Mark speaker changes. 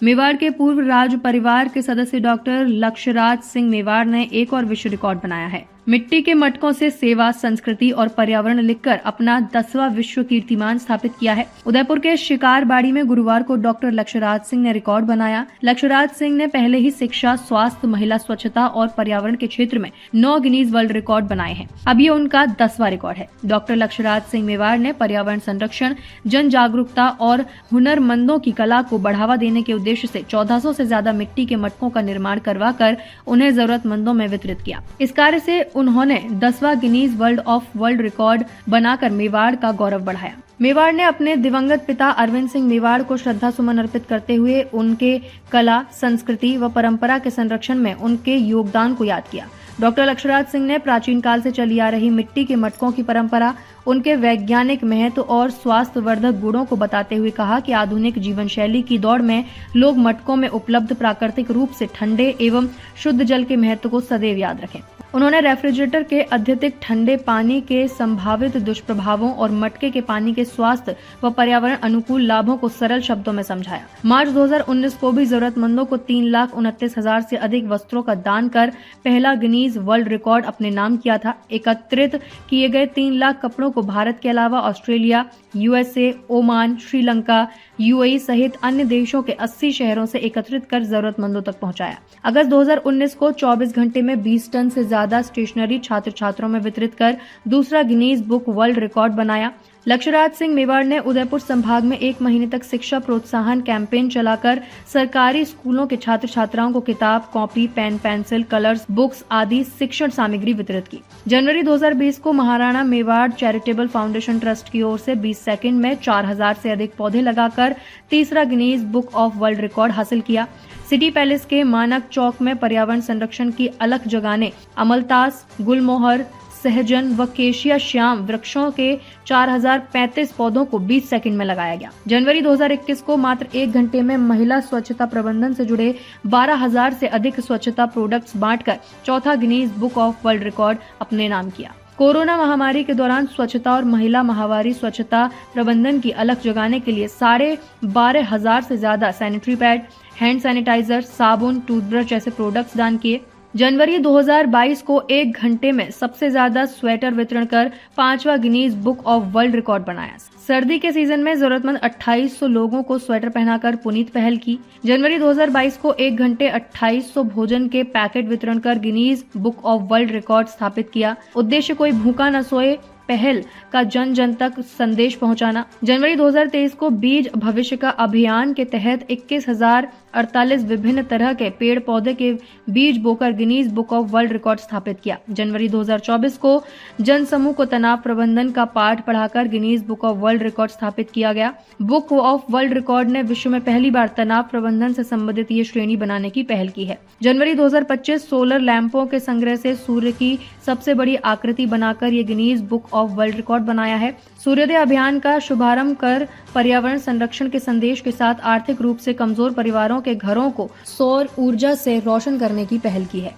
Speaker 1: मेवाड़ के पूर्व राज परिवार के सदस्य डॉक्टर लक्ष्यराज सिंह मेवाड़ ने एक और विश्व रिकॉर्ड बनाया है। मिट्टी के मटकों से सेवा, संस्कृति और पर्यावरण लिखकर अपना 10वां विश्व कीर्तिमान स्थापित किया है। उदयपुर के शिकारबाड़ी में गुरुवार को डॉक्टर लक्ष्यराज सिंह ने रिकॉर्ड बनाया। लक्ष्यराज सिंह ने पहले ही शिक्षा, स्वास्थ्य, महिला स्वच्छता और पर्यावरण के क्षेत्र में 9 गिनीज वर्ल्ड रिकॉर्ड बनाए हैं। अब ये उनका 10वां रिकॉर्ड है। डॉक्टर लक्ष्यराज सिंह मेवाड़ ने पर्यावरण संरक्षण, जन जागरूकता और हुनरमंदों की कला को बढ़ावा देने के उद्देश्य से 1400 से ज्यादा मिट्टी के मटकों का निर्माण करवाकर उन्हें जरूरतमंदों में वितरित किया। इस कार्य से उन्होंने 10वां गिनीज वर्ल्ड रिकॉर्ड बनाकर मेवाड़ का गौरव बढ़ाया। मेवाड़ ने अपने दिवंगत पिता अरविंद सिंह मेवाड़ को श्रद्धा सुमन अर्पित करते हुए उनके कला, संस्कृति व परंपरा के संरक्षण में उनके योगदान को याद किया। डॉक्टर लक्ष्यराज सिंह ने प्राचीन काल से चली आ रही मिट्टी के मटकों की परंपरा, उनके वैज्ञानिक महत्व और स्वास्थ्यवर्धक गुणों को बताते हुए कहा कि आधुनिक जीवन शैली की दौड़ में लोग मटकों में उपलब्ध प्राकृतिक रूप से ठंडे एवं शुद्ध जल के महत्व को सदैव याद रखें। उन्होंने रेफ्रिजरेटर के अत्यधिक ठंडे पानी के संभावित दुष्प्रभावों और मटके के पानी के स्वास्थ्य व पर्यावरण अनुकूल लाभों को सरल शब्दों में समझाया। मार्च 2019 को भी जरूरतमंदों को 3,29,000 से अधिक वस्त्रों का दान कर पहला गिनीज वर्ल्ड रिकॉर्ड अपने नाम किया था। एकत्रित किए गए 3 लाख कपड़ों को भारत के अलावा Australia, USA, Oman, Sri Lanka, UAE सहित अन्य देशों के 80 शहरों से एकत्रित कर जरूरतमंदों तक पहुंचाया। अगस्त 2019 को 24 घंटे में 20 टन से ज्यादा स्टेशनरी छात्र छात्रों में वितरित कर दूसरा गिनीज बुक वर्ल्ड रिकॉर्ड बनाया। लक्ष्यराज सिंह मेवाड़ ने उदयपुर संभाग में 1 महीने तक शिक्षा प्रोत्साहन कैंपेन चलाकर सरकारी स्कूलों के छात्र छात्राओं को किताब, copy, pen, pencil, colours, books आदि शिक्षण सामग्री वितरित की। जनवरी 2020 को Maharana Mewar charitable foundation trust की ओर से 20 सेकंड में 4000 से अधिक पौधे लगाकर तीसरा Guinness book of world record हासिल किया। सिटी पैलेस के मानक चौक में पर्यावरण संरक्षण की अलख जगाने अमलतास, गुलमोहर, सहजन व केशिया श्याम वृक्षों के 4035 पौधों को 20 सेकंड में लगाया गया। जनवरी 2021 को मात्र 1 घंटे में महिला स्वच्छता प्रबंधन से जुड़े 12,000 से अधिक स्वच्छता प्रोडक्ट्स बांटकर चौथा Guinness book of world record अपने नाम किया। कोरोना महामारी के दौरान स्वच्छता और महिला माहवारी स्वच्छता प्रबंधन की अलख जगाने के लिए 12,500 से ज्यादा सैनिटरी पैड, हैंड सैनिटाइजर, साबुन, टूथब्रश जैसे प्रोडक्ट्स दान किए। जनवरी 2022 को 1 घंटे में सबसे ज्यादा स्वेटर वितरण कर 5वां Guinness book of world record बनाया। सर्दी के सीजन में जरूरतमंद 2800 लोगों को स्वेटर पहनाकर पुनीत पहल की। जनवरी 2022 को 1 घंटे 2800 भोजन के पैकेट वितरण कर Guinness book of world record स्थापित किया। उद्देश्य कोई भूखा न सोए पहल का जन जन तक संदेश पहुंचाना। जनवरी 2023 को बीज भविष्य का अभियान के तहत 21,048 विभिन्न तरह के पेड़ पौधे के बीज बोकर Guinness book of world record स्थापित किया। जनवरी 2024 को जन समूह को तनाव प्रबंधन का पाठ पढ़ाकर Guinness book of world record स्थापित किया गया। बुक ऑफ वर्ल्ड रिकॉर्ड ने विश्व में पहली बार तनाव प्रबंधन से संबंधित ये श्रेणी बनाने की पहल की है। जनवरी 2025 सोलर लैंपों के संग्रह से सूर्य की सबसे बड़ी आकृति बनाकर ये Guinness book of world record बनाया है। सूर्योदय अभियान का शुभारंभ कर पर्यावरण संरक्षण के संदेश के साथ आर्थिक रूप से कमजोर परिवारों के घरों को सौर ऊर्जा से रोशन करने की पहल की है।